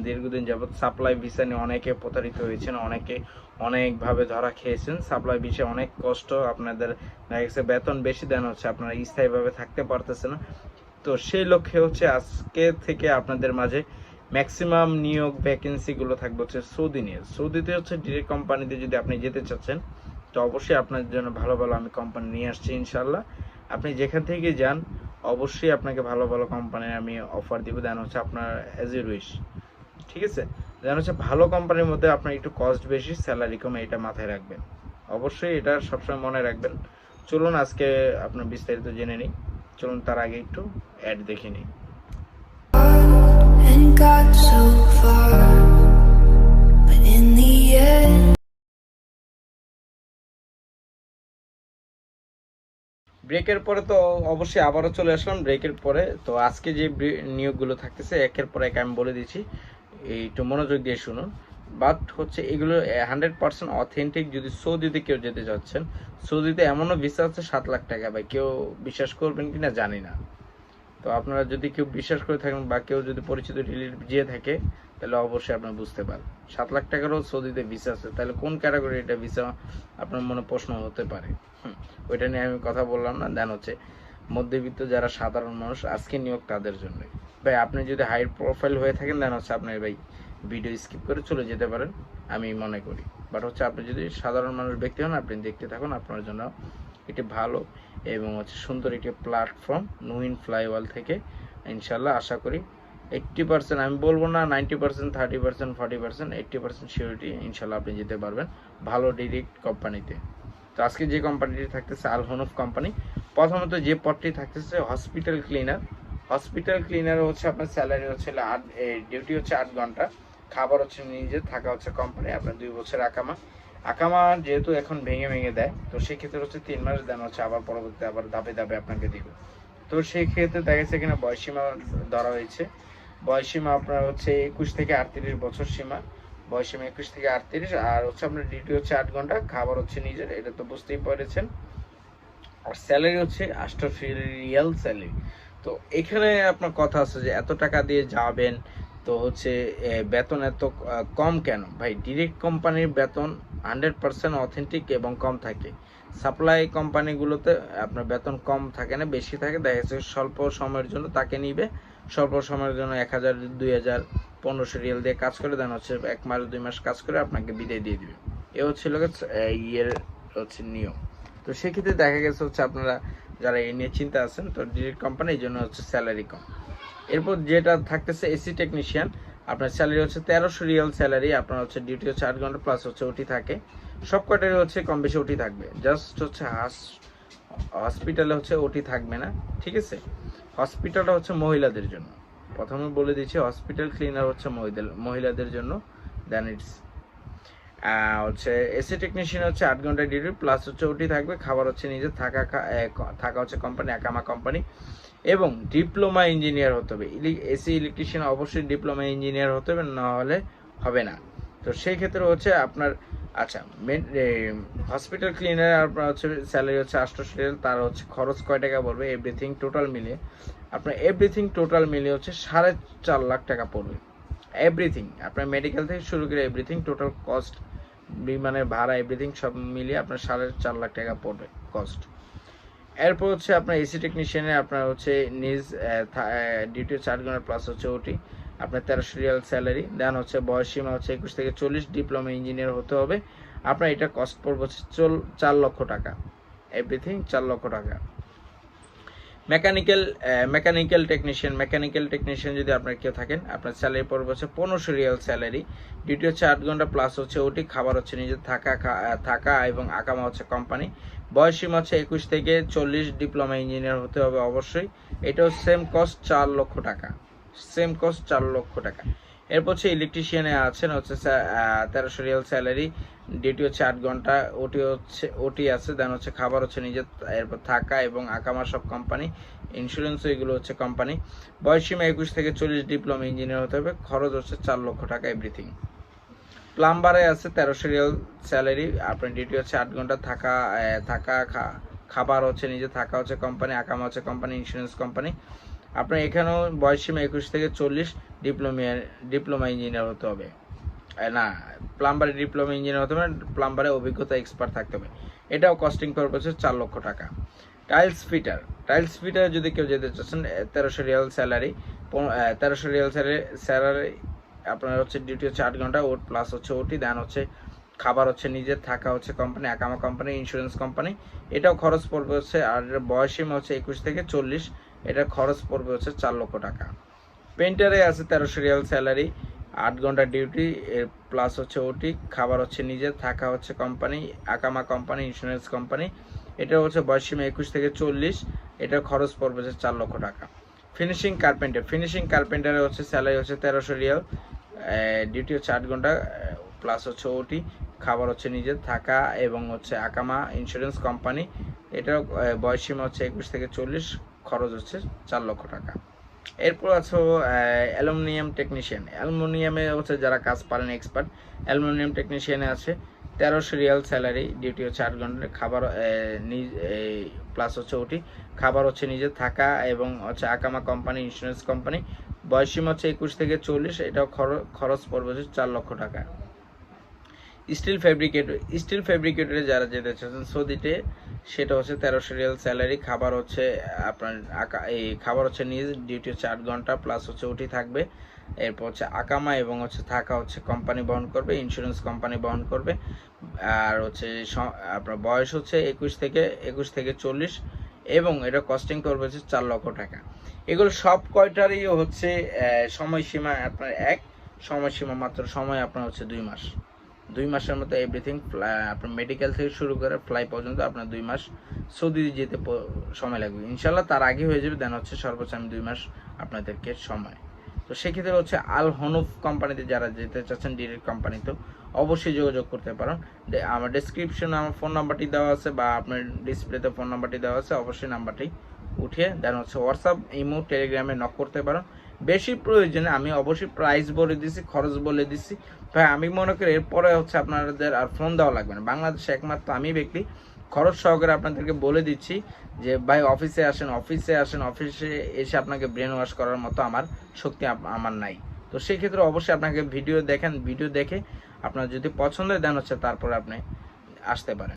দীর্ঘদিন যাবৎ supply visa নিয়ে অনেকে প্রতারিত হয়েছেন, অনেকে অনেকভাবে ধরা খেয়েছেন। সাপ্লাই ভিসা অনেক কষ্ট, আপনাদের দেখা গেছে বেতন বেশি দেন হচ্ছে, আপনারা স্থায়ীভাবে থাকতে পারতেছে না। তো সেই লক্ষ্যে হচ্ছে আজকে থেকে আপনাদের মাঝে ম্যাক্সিমাম নিয়োগ ভ্যাকেন্সিগুলো থাকবে হচ্ছে সৌদি নিয়ে। সৌদিতে হচ্ছে ডিরেক্ট কোম্পানিতে যদি আপনি যেতে চাচ্ছেন তো অবশ্যই আপনার জন্য ভালো ভালো আমি কোম্পানি নিয়ে আসছি ইনশাল্লাহ। আপনি যেখান থেকে যান অবশ্যই আপনাকে ভালো ভালো কোম্পানির আমি অফার দিব, দেন হচ্ছে আপনার অ্যাজ এ উইশ। ঠিক আছে, যেন হচ্ছে ভালো কোম্পানির মধ্যে আপনার একটু কস্ট বেশি, স্যালারি কম, এটা মাথায় রাখবেন। অবশ্যই এটা সবসময় মনে রাখবেন। চলুন আজকে আপনার বিস্তারিত জেনে নিই। চলুন তার আগে একটু অ্যাড দেখে নিই। ব্রেকের পরে তো অবশ্যই আবারও চলে আসলাম ব্রেকের পরে। তো আজকে যে নিয়োগগুলো থাকতেছে একের পর এক আমি বলে দিচ্ছি, একটু মনোযোগ দিয়ে শুনুন। বাট হচ্ছে এগুলো 100% অথেন্টিক। যদি সৌদিতে কেউ যেতে চাচ্ছেন, সৌদিতে এমনও ভিসা আছে 7 লাখ টাকা, ভাই কেউ বিশ্বাস করবেন কিনা জানি না। তো আপনারা যদি কেউ বিশ্বাস করে থাকেন বা কেউ যদি পরিচিত রিলেটিভ যেয়ে থাকে তাহলে অবশ্যই আপনারা বুঝতে পারেন 7 লাখ টাকারও সৌদিতে ভিসা আছে। তাহলে কোন ক্যাটাগরি এটা ভিসা আপনার মনে প্রশ্ন হতে পারে। ওইটা নিয়ে আমি কথা বললাম না। দেন হচ্ছে মধ্যবিত্ত যারা সাধারণ মানুষ আজকে নিয়োগ তাদের জন্য। ভাই আপনি যদি হাই প্রোফাইল হয়ে থাকেন দেন হচ্ছে আপনি ভাই ভিডিও স্কিপ করে চলে যেতে পারেন আমি মনে করি। বাট হচ্ছে আপনি যদি সাধারণ মানুষ ব্যক্তি হন আপনি দেখতে থাকুন, আপনার জন্য এটি ভালো এবং হচ্ছে সুন্দর একটি প্ল্যাটফর্ম নুইন ফ্লাইওয়াল থেকে। ইনশাল্লাহ আশা করি 80%, আমি বলবো না 90%, 30%, 40%, 80% সিওরিটি ইনশাল্লাহ আপনি যেতে পারবেন ভালো ডিরেক্ট কোম্পানিতে। তো আজকে যে কোম্পানিটি থাকতেছে আল হনুফ কোম্পানি। প্রথমত যে পদটি থাকতেছে হসপিটাল ক্লিনার। হসপিটাল ক্লিনার হচ্ছে আপনার স্যালারি হচ্ছে ডিউটি হচ্ছে 8 ঘন্টা, খাবার হচ্ছে নিজে, থাকা হচ্ছে কোম্পানি, আপনার 2 বছর আকামা। আকামা যেহেতু এখন ভেঙে ভেঙে দেয় তো সেক্ষেত্রে হচ্ছে 3 মাস দেন হচ্ছে, আবার পরবর্তীতে আবার ধাপে ধাপে আপনাকে দিবে। তো সেই ক্ষেত্রে দেখা গেছে এখানে বয়সীমা ধরা হয়েছে। বয়সীমা আপনার হচ্ছে 21 থেকে 38 বছর সীমা, বয়সীমা 21 থেকে 38। আর হচ্ছে আপনার ডিউটি হচ্ছে 8 ঘন্টা, খাবার হচ্ছে নিজের, এটা তো বুঝতেই পেরেছেন। আর স্যালারি হচ্ছে 88 রিয়াল স্যালারি। তো এখানে আপনার কথা আছে যে এত টাকা দিয়ে যাবেন তো হচ্ছে বেতন এত কম কেন? ভাই ডিরেক্ট কোম্পানির বেতন 100% অথেন্টিক এবং কম থাকে। সাপ্লাই কোম্পানিগুলোতে আপনার বেতন কম থাকে না, বেশি থাকে। দেখা যাচ্ছে স্বল্প সময়ের জন্য তাকে নিবে, স্বল্প সময়ের জন্য 1000, 2000, 1500 রিয়াল দিয়ে কাজ করে দেন হচ্ছে 1 মাস 2 মাস কাজ করে আপনাকে বিদায় দিয়ে দিবে। এ হচ্ছে ইয়ের হচ্ছে নিয়ম। তো সেক্ষেত্রে দেখা গেছে হচ্ছে আপনারা যারা এই নিয়ে চিন্তা আছেন তো ডিরেক্ট কোম্পানি এই জন্য হচ্ছে স্যালারি কম। এরপর যেটা থাকতেছে এসি টেকনিশিয়ান, আপনার স্যালারি হচ্ছে 1300 রিয়াল স্যালারি, আপনার হচ্ছে ডিউটি হচ্ছে 8 ঘন্টা প্লাস হচ্ছে ওটি থাকে। সব কটারই হচ্ছে কম বেশি ওটি থাকবে, জাস্ট হচ্ছে হসপিটালে হচ্ছে ওটি থাকবে না। ঠিক আছে, হসপিটালটা হচ্ছে মহিলাদের জন্য, প্রথমে বলে দিচ্ছি হসপিটাল ক্লিনার হচ্ছে মহিলাদের জন্য। দেন ইটস হচ্ছে এসি টেকনিশিয়ান হচ্ছে 8 ঘন্টা ডিউটি প্লাস হচ্ছে ওটি থাকবে, খাবার হচ্ছে নিজে, থাকা হচ্ছে কোম্পানি, একামা কোম্পানি এবং ডিপ্লোমা ইঞ্জিনিয়ার হতে হবে। এসি ইলেকট্রিশিয়ান অবশ্যই ডিপ্লোমা ইঞ্জিনিয়ার হতে হবে, না হলে হবে না। তো সেই ক্ষেত্রে হচ্ছে আপনার আচ্ছা হসপিটাল ক্লিনার আপনার হচ্ছে স্যালারি হচ্ছে 800 রিয়াল। তার হচ্ছে খরচ কয় টাকা পড়বে এভরিথিং টোটাল মিলিয়ে, আপনার এভরিথিং টোটাল মিলিয়ে হচ্ছে 4.5 লাখ টাকা পড়বে। এভরিথিং আপনার মেডিকেল থেকে শুরু করে এভরিথিং টোটাল কস্ট, বিমানের ভাড়া এভরিথিং সব মিলিয়ে আপনার 4.5 লাখ টাকা পড়বে কস্ট। এরপর হচ্ছে আপনার এসি টেকনিশিয়ানে আপনার হচ্ছে নিজ ডিউটি 4 ঘন্টা প্লাস হচ্ছে ওটি, আপনার 1300 রিয়াল স্যালারি। দেন হচ্ছে বয়সীমা হচ্ছে 21 থেকে 40, ডিপ্লোমা ইঞ্জিনিয়ার হতে হবে। আপনার এটা কস্ট পড়বে হচ্ছে 4 লক্ষ টাকা, এভরিথিং 4 লক্ষ টাকা। মেকানিক্যাল টেকনিশিয়ান যদি আপনার কেউ থাকেন আপনার স্যালারি পড়বে হচ্ছে 1500 রিয়াল স্যালারি, ডিউটি হচ্ছে 8 ঘন্টা প্লাস হচ্ছে ওটি, খাবার হচ্ছে নিজের, থাকা এবং আকামা হচ্ছে কোম্পানি। বয়সীমা হচ্ছে 21 থেকে 40, ডিপ্লোমা ইঞ্জিনিয়ার হতে হবে অবশ্যই। এটাও সেম কস্ট 4 লক্ষ টাকা, সেম কস্ট 4 লক্ষ টাকা। এরপর হচ্ছে ইলেকট্রিশিয়ানে আছেন হচ্ছে 1300 রিয়াল স্যালারি, ডিউটি হচ্ছে 8 ঘন্টা, ওটি আছে, দেন হচ্ছে খাবার হচ্ছে নিজের, এরপর থাকা এবং আকামা সব কোম্পানি, ইন্স্যুরেন্সও এগুলো হচ্ছে কোম্পানি। বয়সীমা 21 থেকে 40, ডিপ্লোমা ইঞ্জিনিয়ার হতে হবে, খরচ হচ্ছে 4 লক্ষ টাকা এভরিথিং। প্লাম্বারে আছে 1300 রিয়াল স্যালারি, আপনার ডিউটি হচ্ছে 8 ঘন্টা, থাকা খাবার হচ্ছে নিজে, থাকা হচ্ছে কোম্পানি, আকামা হচ্ছে কোম্পানি, ইন্স্যুরেন্স কোম্পানি। আপনার এখানেও বয়সসীমা 21 থেকে 40, ডিপ্লোমা ইঞ্জিনিয়ার হতে হবে, না প্লাম্বারে ডিপ্লোমা ইঞ্জিনিয়ার হতে হবে, প্লাম্বারে অভিজ্ঞতা এক্সপার্ট থাকতে হবে। এটাও কস্টিং পড়বে হচ্ছে 4 লক্ষ টাকা। টাইলস ফিটার যদি কেউ যেতে চাচ্ছেন 1300 রিয়াল স্যালারি, 1300 রিয়াল স্যালারি আপনার হচ্ছে ডিউটি হচ্ছে 8 ঘন্টা, ওট প্লাস হচ্ছে ওটি, দেন হচ্ছে খাবার হচ্ছে নিজের, থাকা হচ্ছে কোম্পানি, আকামা কোম্পানি, ইন্স্যুরেন্স কোম্পানি। এটাও খরচ পড়বে হচ্ছে, আর বয়সসীমা হচ্ছে 21 থেকে 40, এটা খরচ পড়বে হচ্ছে 4 লক্ষ টাকা। পেন্টারে আছে 1300 রিয়াল স্যালারি, 8 ঘন্টা ডিউটি এর প্লাস হচ্ছে ওটি, খাবার হচ্ছে নিজের, থাকা হচ্ছে কোম্পানি, আকামা কোম্পানি, ইন্স্যুরেন্স কোম্পানি। এটা হচ্ছে বয়সসীমা 21 থেকে 40, এটার খরচ পড়বে হচ্ছে 4 লক্ষ টাকা। ফিনিশিং কার্পেন্টারে হচ্ছে স্যালারি হচ্ছে 1300 রিয়াল, ডিউটি হচ্ছে 8 ঘন্টা প্লাস হচ্ছে ওটি, খাবার হচ্ছে নিজের, থাকা এবং হচ্ছে আকামা ইন্স্যুরেন্স কোম্পানি। এটার বয়সসীমা হচ্ছে 21 থেকে 40, খরচ হচ্ছে 4 লক্ষ টাকা। এরপর আছে অ্যালুমিনিয়াম টেকনিশিয়ান। অ্যালুমিনিয়ামে হচ্ছে যারা কাজ পারেন এক্সপার্ট, অ্যালুমিনিয়াম টেকনিশিয়ানে আছে 1300 রিয়াল স্যালারি, ডিউটি হচ্ছে 8 ঘন্টা, খাবার প্লাস হচ্ছে ওটি, খাবার হচ্ছে নিজের, থাকা এবং হচ্ছে আকামা কোম্পানি, ইন্স্যুরেন্স কোম্পানি। বয়সসীমা হচ্ছে 21 থেকে 40, এটাও খরচ পড়বে হচ্ছে 4 লক্ষ টাকা। স্টিল ফেব্রিকেটরে যারা যেতে চাচ্ছেন সৌদিতে, সেটা হচ্ছে 1300 রিয়াল স্যালারি, খাবার হচ্ছে আপনার খাবার হচ্ছে নিজ, ডিউটি হচ্ছে 8 ঘন্টা প্লাস হচ্ছে ওটি থাকবে। এরপর হচ্ছে আকামা এবং হচ্ছে থাকা হচ্ছে কোম্পানি বহন করবে, ইন্স্যুরেন্স কোম্পানি বহন করবে। আর হচ্ছে আপনার বয়স হচ্ছে 21 থেকে 40, এবং এটা কস্টিং করবে হচ্ছে 4 লক্ষ টাকা। এগুলো সব কয়টারই হচ্ছে সময়সীমা আপনার সময়সীমা মাত্র সময় আপনার হচ্ছে 2 মাস। 2 মাসের মতো এভরিথিং, আপনার মেডিকেল থেকে শুরু করে ফ্লাই পর্যন্ত আপনার 2 মাস সৌদি যেতে সময় লাগবে। ইনশাল্লাহ তার আগে হয়ে যাবে, দেন হচ্ছে সর্বোচ্চ আমি 2 মাস আপনাদেরকে সময়। তো সেক্ষেত্রে হচ্ছে আল হনুফ কোম্পানিতে যারা যেতে চাচ্ছেন ডিরেক্ট কোম্পানিতে, অবশ্যই যোগাযোগ করতে পারেন। আমার ডেসক্রিপশনে আমার ফোন নাম্বারটি দেওয়া আছে, বা আপনার ডিসপ্লেতে ফোন নাম্বারটি দেওয়া আছে, অবশ্যই নাম্বারটি উঠিয়ে দেন হচ্ছে হোয়াটসঅ্যাপ, ইমো, টেলিগ্রামে নক করতে পারেন। বেশি প্রয়োজনে আমি অবশ্যই প্রাইস বলে দিছি, খরচ বলে দিচ্ছি ভাই। আমি মনে করি এরপরে হচ্ছে আপনাদের আর ফোন দেওয়া লাগবে না। বাংলাদেশে একমাত্র আমি ব্যক্তি খরচ সহকারে আপনাদেরকে বলে দিচ্ছি যে ভাই অফিসে আসেন, অফিসে এসে আপনাকে ব্রেন ওয়াশ করার মতো আমার শক্তি আমার নাই। তো সেক্ষেত্রে অবশ্যই আপনাকে ভিডিও দেখে আপনার যদি পছন্দের দেন হচ্ছে তারপরে আপনি আসতে পারেন।